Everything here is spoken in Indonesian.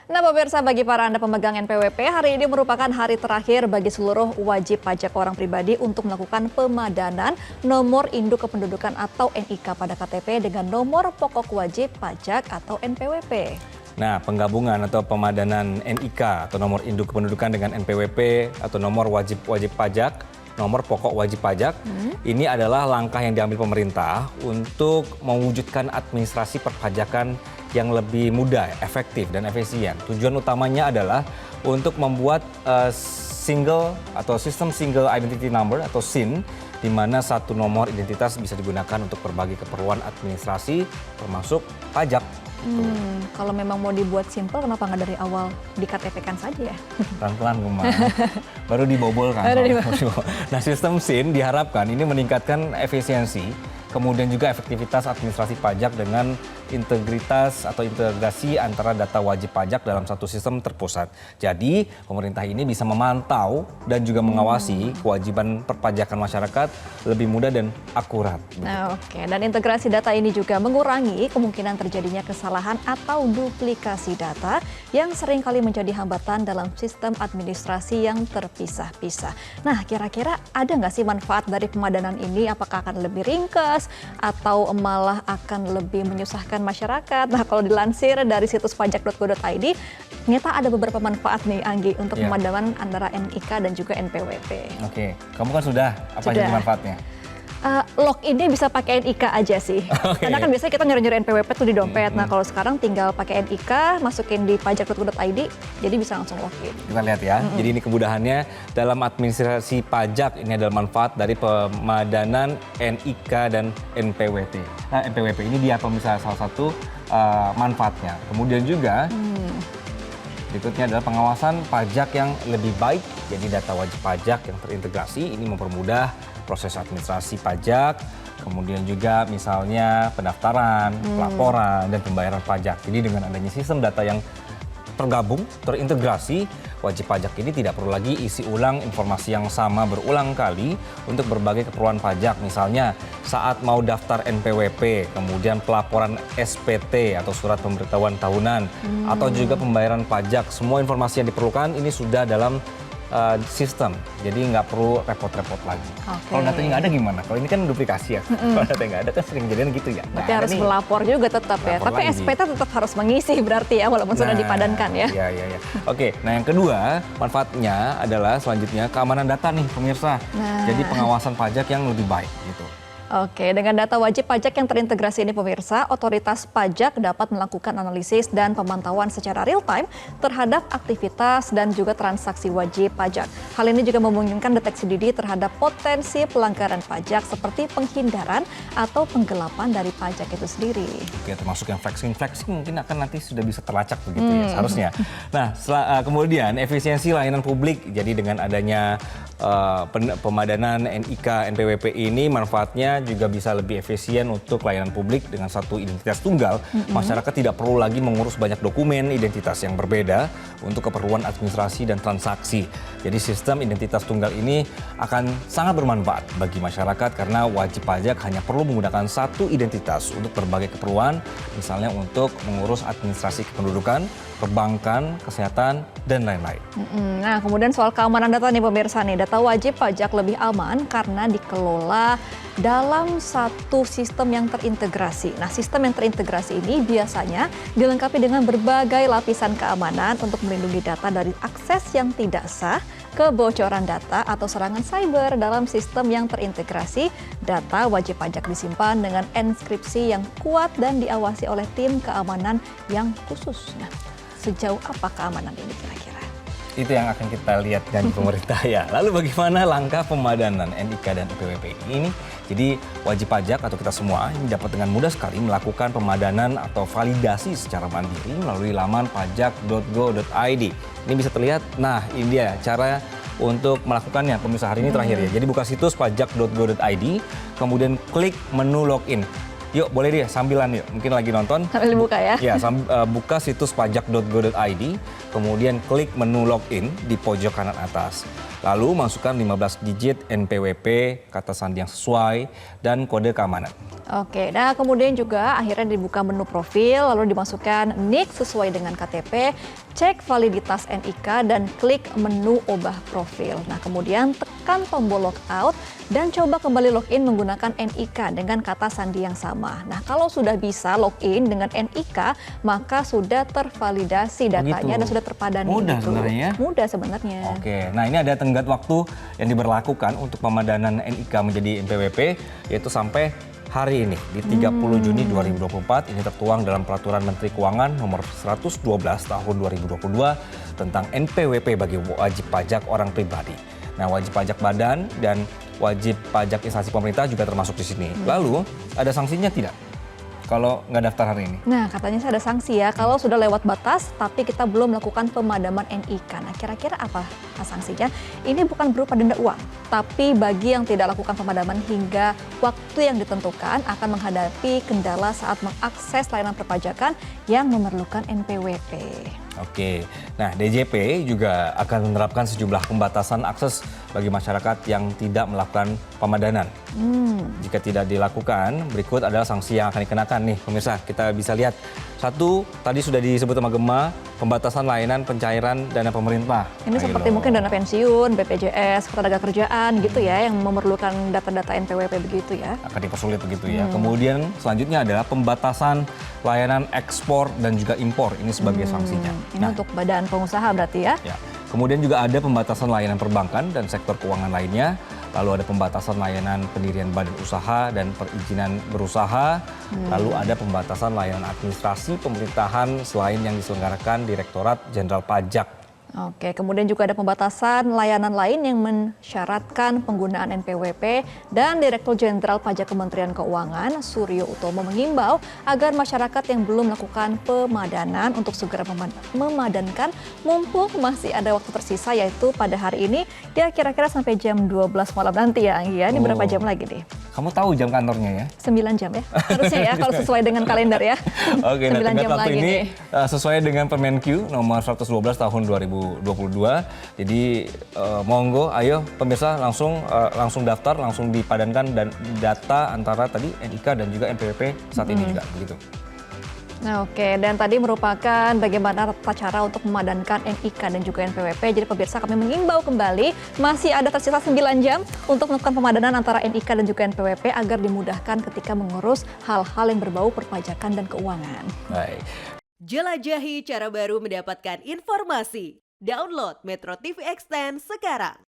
Nah, pemirsa, bagi para Anda pemegang NPWP, hari ini merupakan hari terakhir bagi seluruh wajib pajak orang pribadi untuk melakukan pemadanan nomor induk kependudukan atau NIK pada KTP dengan nomor pokok wajib pajak atau NPWP. Nah, penggabungan atau pemadanan NIK atau nomor induk kependudukan dengan NPWP atau nomor wajib pajak, nomor pokok wajib pajak, ini adalah langkah yang diambil pemerintah untuk mewujudkan administrasi perpajakan yang lebih mudah, efektif, dan efisien. Tujuan utamanya adalah untuk membuat single atau sistem single identity number atau SIN, di mana satu nomor identitas bisa digunakan untuk berbagai keperluan administrasi, termasuk pajak. Kalau memang mau dibuat simpel, kenapa nggak dari awal di KTP-kan saja ya? Pelan-pelan, baru dibobol kan. Nah, sistem SIN diharapkan ini meningkatkan efisiensi, kemudian juga efektivitas administrasi pajak dengan integritas atau integrasi antara data wajib pajak dalam satu sistem terpusat. Jadi, pemerintah ini bisa memantau dan juga mengawasi kewajiban perpajakan masyarakat lebih mudah dan akurat. Nah, oke. Dan integrasi data ini juga mengurangi kemungkinan terjadinya kesalahan atau duplikasi data yang seringkali menjadi hambatan dalam sistem administrasi yang terpisah-pisah. Nah, kira-kira ada nggak sih manfaat dari pemadanan ini? Apakah akan lebih ringkas atau malah akan lebih menyusahkan masyarakat? Nah, kalau dilansir dari situs pajak.go.id, ternyata ada beberapa manfaat nih, Anggi, untuk pemadanan antara NIK dan juga NPWP. Oke, kamu kan sudah. Apa aja manfaatnya? Login-nya bisa pakai NIK aja sih. Karena kan biasanya kita nyuri-nyuri NPWP tuh di dompet. Nah, kalau sekarang tinggal pakai NIK, masukin di pajak.go.id, jadi bisa langsung login. Kita lihat ya. Jadi ini kemudahannya dalam administrasi pajak, ini adalah manfaat dari pemadanan NIK dan NPWP. Nah, NPWP ini dia pemirsa salah satu manfaatnya. Kemudian juga berikutnya adalah pengawasan pajak yang lebih baik. Jadi data wajib pajak yang terintegrasi ini mempermudah proses administrasi pajak, kemudian juga misalnya pendaftaran, pelaporan, dan pembayaran pajak. Jadi dengan adanya sistem data yang tergabung, terintegrasi, wajib pajak ini tidak perlu lagi isi ulang informasi yang sama berulang kali untuk berbagai keperluan pajak. Misalnya saat mau daftar NPWP, kemudian pelaporan SPT atau surat pemberitahuan tahunan, atau juga pembayaran pajak. Semua informasi yang diperlukan ini sudah dalam sistem, jadi nggak perlu repot-repot lagi. Kalau datanya nggak ada gimana? Kalau ini kan duplikasi ya. Kalau datanya nggak ada kan sering jadian gitu ya. Berarti harus melapor juga tetap ya. Tapi lagi. SPT tetap harus mengisi berarti ya, walaupun sudah dipadankan ya. Iya. Oke, nah yang kedua manfaatnya adalah selanjutnya keamanan data nih pemirsa. Jadi pengawasan pajak yang lebih baik gitu. Oke, dengan data wajib pajak yang terintegrasi ini pemirsa, otoritas pajak dapat melakukan analisis dan pemantauan secara real time terhadap aktivitas dan juga transaksi wajib pajak. Hal ini juga memungkinkan deteksi dini terhadap potensi pelanggaran pajak seperti penghindaran atau penggelapan dari pajak itu sendiri. Oke, termasuk yang flexing mungkin akan nanti sudah bisa terlacak begitu ya seharusnya. Nah, kemudian efisiensi layanan publik. Jadi dengan adanya pemadanan NIK, NPWP ini manfaatnya juga bisa lebih efisien untuk layanan publik dengan satu identitas tunggal. Masyarakat tidak perlu lagi mengurus banyak dokumen identitas yang berbeda untuk keperluan administrasi dan transaksi. Jadi sistem identitas tunggal ini akan sangat bermanfaat bagi masyarakat karena wajib pajak hanya perlu menggunakan satu identitas untuk berbagai keperluan, misalnya untuk mengurus administrasi kependudukan, perbankan, kesehatan, dan lain-lain. Nah, kemudian soal keamanan data nih pemirsa nih, data wajib pajak lebih aman karena dikelola dalam satu sistem yang terintegrasi. Nah, sistem yang terintegrasi ini biasanya dilengkapi dengan berbagai lapisan keamanan untuk melindungi data dari akses yang tidak sah, kebocoran data, atau serangan cyber. Dalam sistem yang terintegrasi, data wajib pajak disimpan dengan enskripsi yang kuat dan diawasi oleh tim keamanan yang khusus. Nah, sejauh apa keamanan ini kira-kira? Itu yang akan kita lihat dari pemerintah ya. Lalu bagaimana langkah pemadanan NIK dan NPWP ini? Jadi wajib pajak atau kita semua ini dapat dengan mudah sekali melakukan pemadanan atau validasi secara mandiri melalui laman pajak.go.id. Ini bisa terlihat, nah ini dia cara untuk melakukannya pemirsa hari ini terakhir ya. Jadi buka situs pajak.go.id, kemudian klik menu login. Yuk, boleh deh sambilan yuk. Mungkin lagi nonton. Sambil buka ya? Ya, buka situs pajak.go.id, kemudian klik menu login di pojok kanan atas. Lalu masukkan 15 digit NPWP, kata sandi yang sesuai, dan kode keamanan. Oke, nah kemudian juga akhirnya dibuka menu profil, lalu dimasukkan NIK sesuai dengan KTP, cek validitas NIK, dan klik menu ubah profil. Nah kemudian tekan tombol logout dan coba kembali login menggunakan NIK dengan kata sandi yang sama. Nah kalau sudah bisa login dengan NIK, maka sudah tervalidasi datanya dan sudah terpadani. Mudah gitu. sebenarnya. Mudah sebenarnya. Oke, nah ini ada tenggat waktu yang diberlakukan untuk pemadanan NIK menjadi NPWP, yaitu sampai hari ini di 30 Juni 2024. Ini tertuang dalam Peraturan Menteri Keuangan nomor 112 tahun 2022 tentang NPWP bagi wajib pajak orang pribadi. Nah, wajib pajak badan dan wajib pajak instansi pemerintah juga termasuk di sini. Lalu ada sanksinya tidak kalau nggak daftar hari ini? Nah, katanya sih ada sanksi ya kalau sudah lewat batas tapi kita belum melakukan pemadaman NIK. Nah, kira-kira apa sanksinya? Ini bukan berupa denda uang, tapi bagi yang tidak lakukan pemadaman hingga waktu yang ditentukan akan menghadapi kendala saat mengakses layanan perpajakan yang memerlukan NPWP. Oke, nah DJP juga akan menerapkan sejumlah pembatasan akses bagi masyarakat yang tidak melakukan pemadanan. Jika tidak dilakukan, berikut adalah sanksi yang akan dikenakan nih pemirsa. Kita bisa lihat, satu tadi sudah disebut sama Gemma, pembatasan layanan pencairan dana pemerintah. Ini seperti mungkin dana pensiun, BPJS, ketenagakerjaan gitu ya, yang memerlukan data-data NPWP begitu ya. Akan dipersulit begitu ya. Kemudian selanjutnya adalah pembatasan layanan ekspor dan juga impor. Ini sebagai sanksinya. Ini untuk badan pengusaha berarti ya. Ya. Kemudian juga ada pembatasan layanan perbankan dan sektor keuangan lainnya. Lalu ada pembatasan layanan pendirian badan usaha dan perizinan berusaha. Lalu ada pembatasan layanan administrasi pemerintahan selain yang diselenggarakan Direktorat Jenderal Pajak. Oke, kemudian juga ada pembatasan layanan lain yang mensyaratkan penggunaan NPWP, dan Direktur Jenderal Pajak Kementerian Keuangan Suryo Utomo mengimbau agar masyarakat yang belum melakukan pemadanan untuk segera memadankan mumpung masih ada waktu tersisa, yaitu pada hari ini ya kira-kira sampai jam 12 malam nanti ya Anggi ya. Ini berapa jam lagi nih? Kamu tahu jam kantornya ya? 9 jam ya, harusnya ya kalau sesuai dengan kalender ya. Oke, nah 9 tenggat jam waktu lagi ini nih. Sesuai dengan Permenq nomor 112 tahun 2022. Jadi monggo, ayo pemirsa langsung daftar, langsung dipadankan dan data antara tadi NIK dan juga NPWP saat ini juga begitu. Nah, oke, dan tadi merupakan bagaimana tata cara untuk memadankan NIK dan juga NPWP. Jadi pemirsa, kami mengimbau kembali masih ada tersisa 9 jam untuk melakukan pemadanan antara NIK dan juga NPWP agar dimudahkan ketika mengurus hal-hal yang berbau perpajakan dan keuangan. Baik. Jelajahi cara baru mendapatkan informasi. Download Metro TV Extend sekarang.